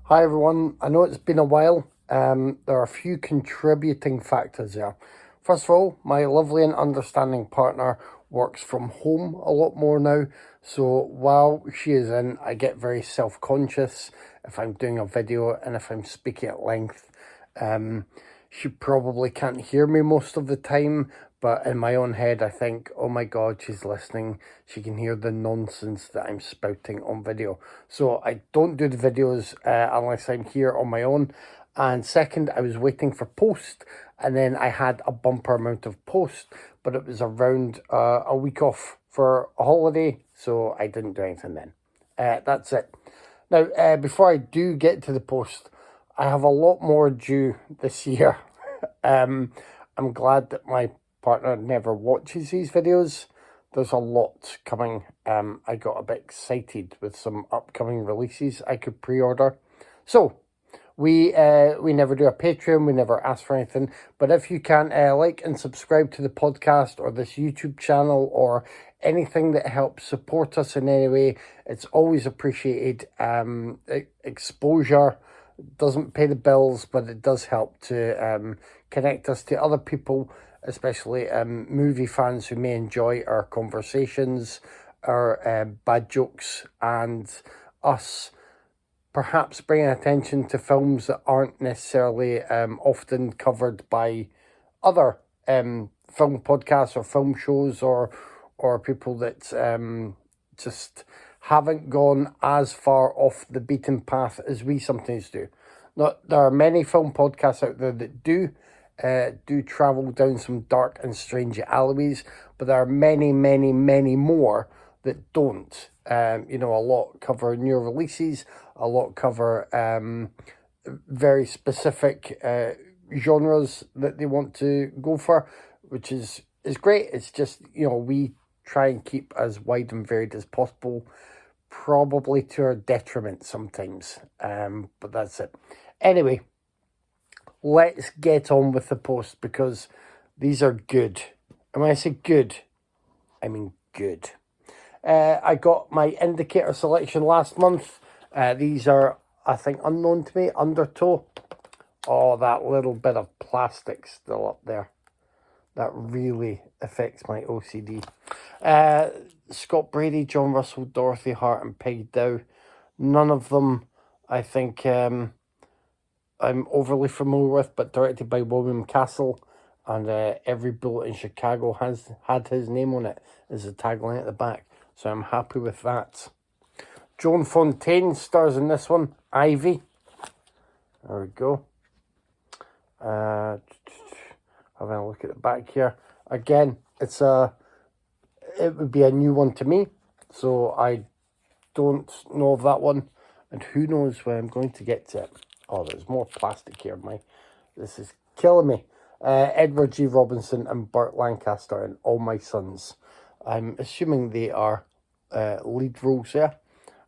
Hi everyone, I know it's been a while. There are a few contributing factors there. First of all, my lovely and understanding partner works from home a lot more now. So while she is in, I get very self-conscious if I'm doing a video and if I'm speaking at length. She probably can't hear me most of the time, but in my own head, I think, oh my God, she's listening. She can hear the nonsense that I'm spouting on video. So I don't do the videos unless I'm here on my own. And second, I was waiting for post, and then I had a bumper amount of post, but it was around a week off for a holiday, so I didn't do anything then. That's it. Now, before I do get to the post, I have a lot more due this year. I'm glad that my partner never watches these videos. There's a lot coming. I got a bit excited with some upcoming releases I could pre-order. So, we never do a Patreon, we never ask for anything, but if you can like and subscribe to the podcast or this YouTube channel or anything that helps support us in any way, it's always appreciated. Exposure doesn't pay the bills, but it does help to connect us to other people, especially movie fans who may enjoy our conversations, our bad jokes, and us perhaps bringing attention to films that aren't necessarily often covered by other film podcasts or film shows or people that just haven't gone as far off the beaten path as we sometimes do. Not, there are many film podcasts out there that do travel down some dark and strange alleyways, but there are many, many, many more that don't. A lot cover new releases, a lot cover very specific genres that they want to go for, which is great. It's just, we try and keep as wide and varied as possible, probably to our detriment sometimes, but that's it. Anyway, let's get on with the post because these are good. And when I say good, I mean good. I got my indicator selection last month. These are, I think, unknown to me. Undertow. Oh, that little bit of plastic still up there. That really affects my OCD. Scott Brady, John Russell, Dorothy Hart, and Peg Dow. None of them, I think, I'm overly familiar with, but directed by William Castle. And Every Bullet in Chicago has had his name on it as a tagline at the back. So I'm happy with that. Joan Fontaine stars in this one. Ivy. There we go. Having a look at the back here. Again, it would be a new one to me. So I don't know of that one. And who knows when I'm going to get to it. Oh, there's more plastic here. This is killing me. Edward G. Robinson and Burt Lancaster in All My Sons. I'm assuming they are lead roles there,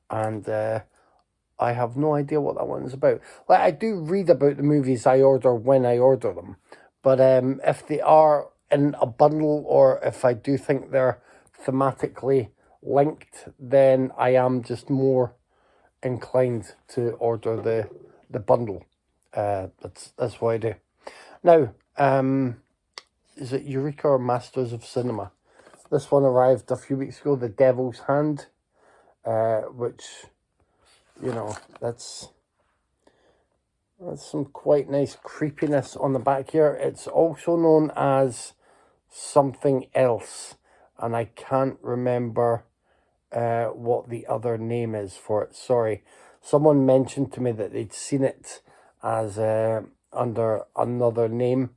and I have no idea what that one is about. Like, I do read about the movies I order when I order them, but if they are in a bundle or if I do think they're thematically linked, then I am just more inclined to order the bundle. That's what I do. Now, is it Eureka or Masters of Cinema? This one arrived a few weeks ago, The Devil's Hand, which, that's some quite nice creepiness on the back here. It's also known as something else, and I can't remember what the other name is for it. Sorry. Someone mentioned to me that they'd seen it as under another name,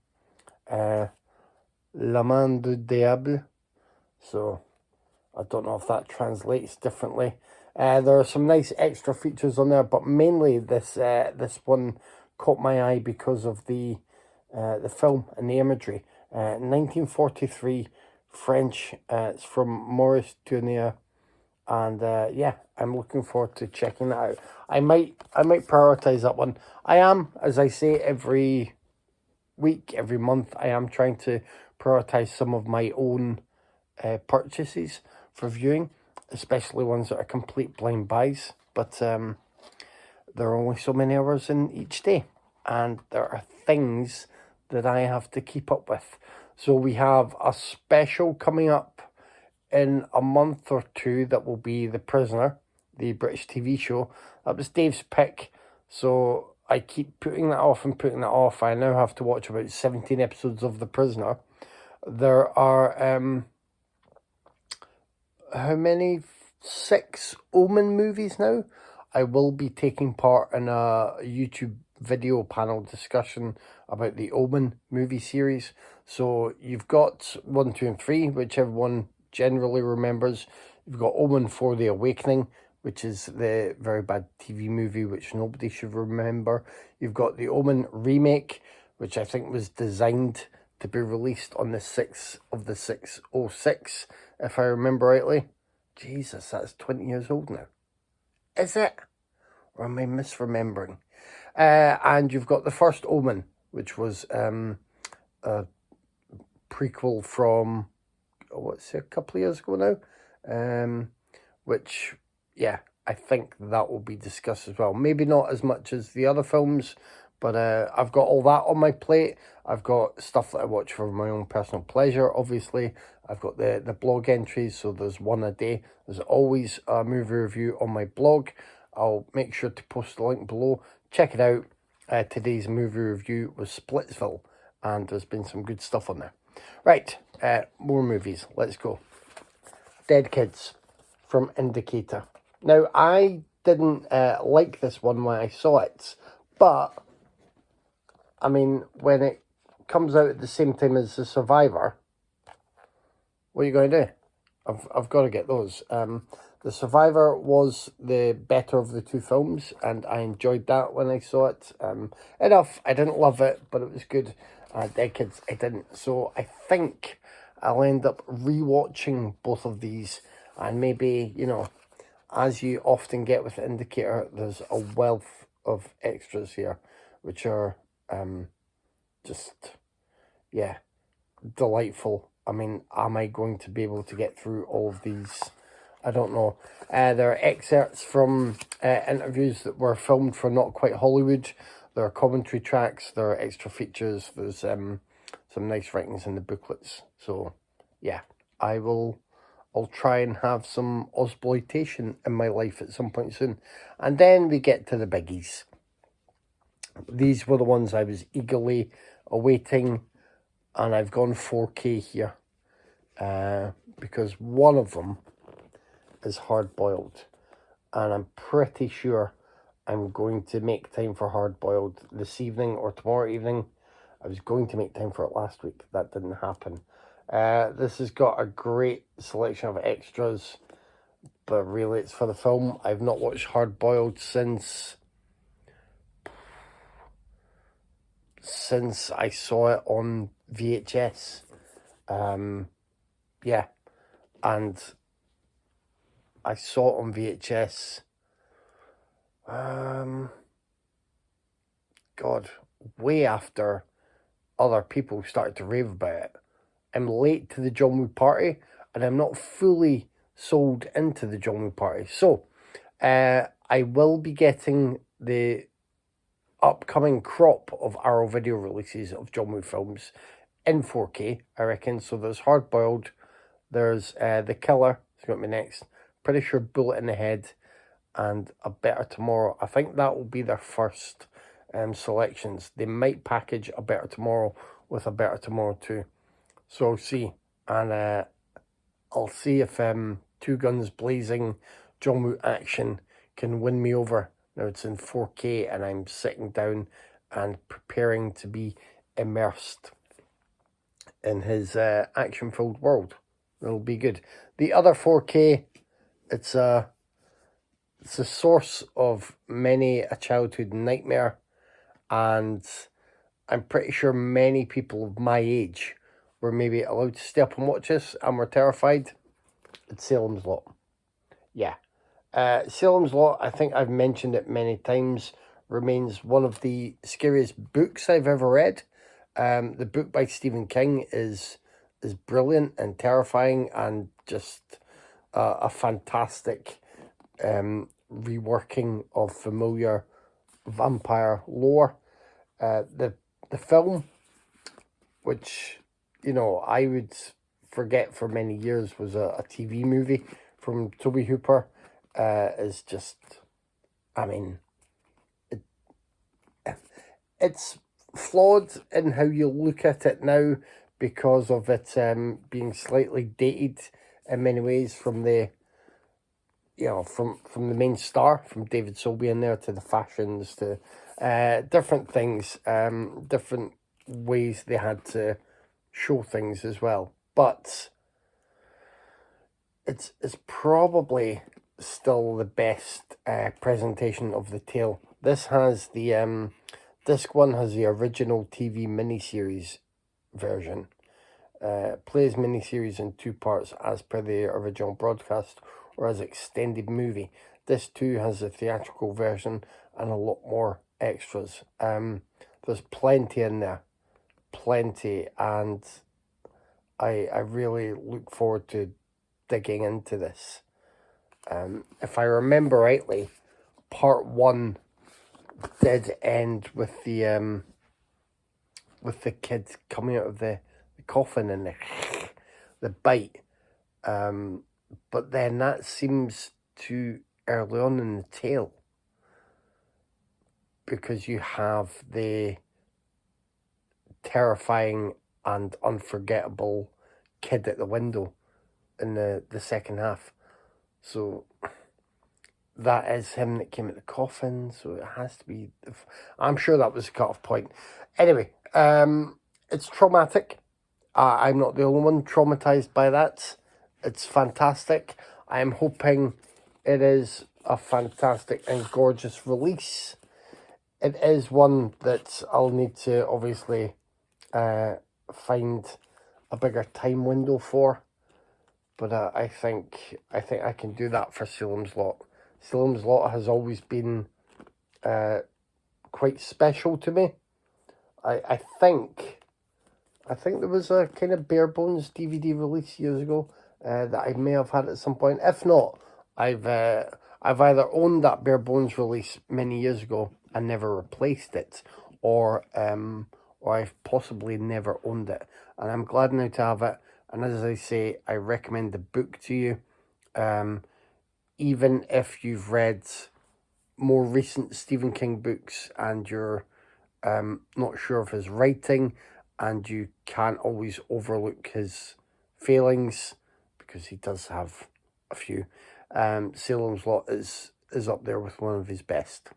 La Main du Diable. So I don't know if that translates differently. There are some nice extra features on there, but mainly this one caught my eye because of the film and the imagery. 1943 French. It's from Maurice Tournier, and I'm looking forward to checking that out. I might prioritize that one. I am, as I say, every week, every month, I am trying to prioritize some of my own purchases for viewing, especially ones that are complete blind buys. But there are only so many hours in each day, and there are things that I have to keep up with. So we have a special coming up in a month or two that will be The Prisoner, the British TV show. That was Dave's pick, so I keep putting that off and putting that off. I now have to watch about 17 episodes of The Prisoner. There are, how many? 6 Omen movies now. I will be taking part in a YouTube video panel discussion about the Omen movie series. So you've got 1, 2, and 3, whichever one generally remembers. You've got Omen for the Awakening, which is the very bad TV movie which nobody should remember. You've got the Omen remake, which I think was designed to be released on the 6th of the 606, if I remember rightly. Jesus, that's 20 years old now. Is it? Or am I misremembering? And you've got the first Omen, which was a prequel from, a couple of years ago now. Which, yeah, I think that will be discussed as well. Maybe not as much as the other films, but I've got all that on my plate. I've got stuff that I watch for my own personal pleasure, obviously. I've got the blog entries, so there's one a day. There's always a movie review on my blog. I'll make sure to post the link below. Check it out. Today's movie review was Splitsville, and there's been some good stuff on there. Right, more movies. Let's go. Dead Kids from Indicator. Now, I didn't like this one when I saw it, but, I mean, when it comes out at the same time as The Survivor, what are you going to do? I've got to get those. The Survivor was the better of the two films, and I enjoyed that when I saw it. Enough. I didn't love it, but it was good. Dead Kids, I didn't. So I think I'll end up rewatching both of these, and maybe, you know, as you often get with Indicator, there's a wealth of extras here, which are just, yeah, delightful. I mean, am I going to be able to get through all of these? I don't know. There are excerpts from interviews that were filmed for Not Quite Hollywood. There are commentary tracks. There are extra features. There's some nice writings in the booklets. So, yeah, I'll try and have some Ozploitation in my life at some point soon. And then we get to the biggies. These were the ones I was eagerly awaiting, and I've gone 4K here because one of them is Hard Boiled, and I'm pretty sure I'm going to make time for Hard Boiled this evening or tomorrow evening. I was going to make time for it last week. That didn't happen. This has got a great selection of extras, but really it's for the film. I've not watched Hard Boiled since I saw it on VHS. Yeah, and I saw it on VHS, God, way after other people started to rave about it. I'm late to the John Woo party, and I'm not fully sold into the John Woo party. So, I will be getting the upcoming crop of Arrow video releases of John Woo films in 4K, I reckon. So there's Hard Boiled, there's The Killer, it's got me next. Pretty sure Bullet in the Head, and A Better Tomorrow. I think that will be their first selections. They might package A Better Tomorrow with A Better Tomorrow too. So I'll see. And I'll see if Two Guns Blazing John Woo action can win me over. Now it's in 4K, and I'm sitting down and preparing to be immersed in his action-filled world. It'll be good. The other 4K, it's a source of many a childhood nightmare, and I'm pretty sure many people of my age were maybe allowed to stay up and watch this and were terrified. It's Salem's Lot. Yeah. Salem's Lot, I think I've mentioned it many times, remains one of the scariest books I've ever read. The book by Stephen King is brilliant and terrifying, and just a fantastic reworking of familiar vampire lore. The film, which, you know, I would forget for many years was a TV movie from Toby Hooper, is just, I mean, it's flawed in how you look at it now because of it being slightly dated in many ways from the, you know, from the main star, from David Sobey in there, to the fashions, to different things, different ways they had to show things as well. But it's probably still the best presentation of the tale. This has the disc one has the original TV miniseries version. Plays miniseries in 2 parts as per the original broadcast or as extended movie. This too has a theatrical version and a lot more extras. There's plenty in there, plenty, and I really look forward to digging into this. If I remember rightly, part 1 did end with the kid coming out of the coffin and the bite. But then that seems too early on in the tale, because you have the terrifying and unforgettable kid at the window in the second half. So that is him that came at the coffin, so it has to be. I'm sure that was the cut-off point. Anyway, it's traumatic. I'm not the only one traumatized by that. It's fantastic. I'm hoping it is a fantastic and gorgeous release. It is one that I'll need to obviously find a bigger time window for, but I think I can do that for Salem's Lot. Salem's Lot has always been quite special to me. I think there was a kind of bare bones DVD release years ago that I may have had at some point. If not, I've either owned that bare bones release many years ago and never replaced it, or I've possibly never owned it, and I'm glad now to have it. And as I say, I recommend the book to you, even if you've read more recent Stephen King books and you're not sure of his writing, and you can't always overlook his failings, because he does have a few. Salem's Lot is up there with one of his best.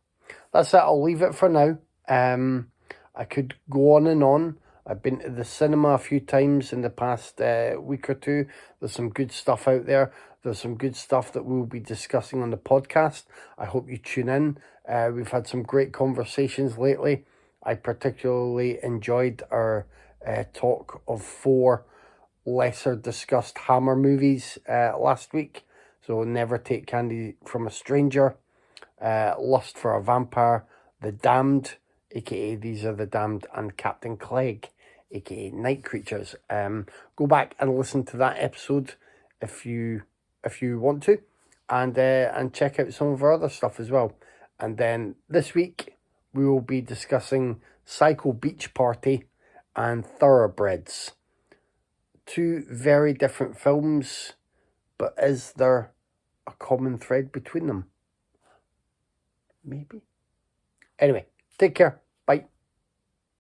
That's it. I'll leave it for now. I could go on and on. I've been to the cinema a few times in the past week or two. There's some good stuff out there. There's some good stuff that we'll be discussing on the podcast. I hope you tune in. We've had some great conversations lately. I particularly enjoyed our talk of 4 lesser discussed Hammer movies last week. So Never Take Candy from a Stranger, Lust for a Vampire, The Damned, aka These Are the Damned, and Captain Clegg, aka Night Creatures. Go back and listen to that episode if you want to, and check out some of our other stuff as well. And then this week we will be discussing Psycho Beach Party and Thoroughbreds. 2 very different films, but is there a common thread between them? Maybe. Anyway, take care. Bye.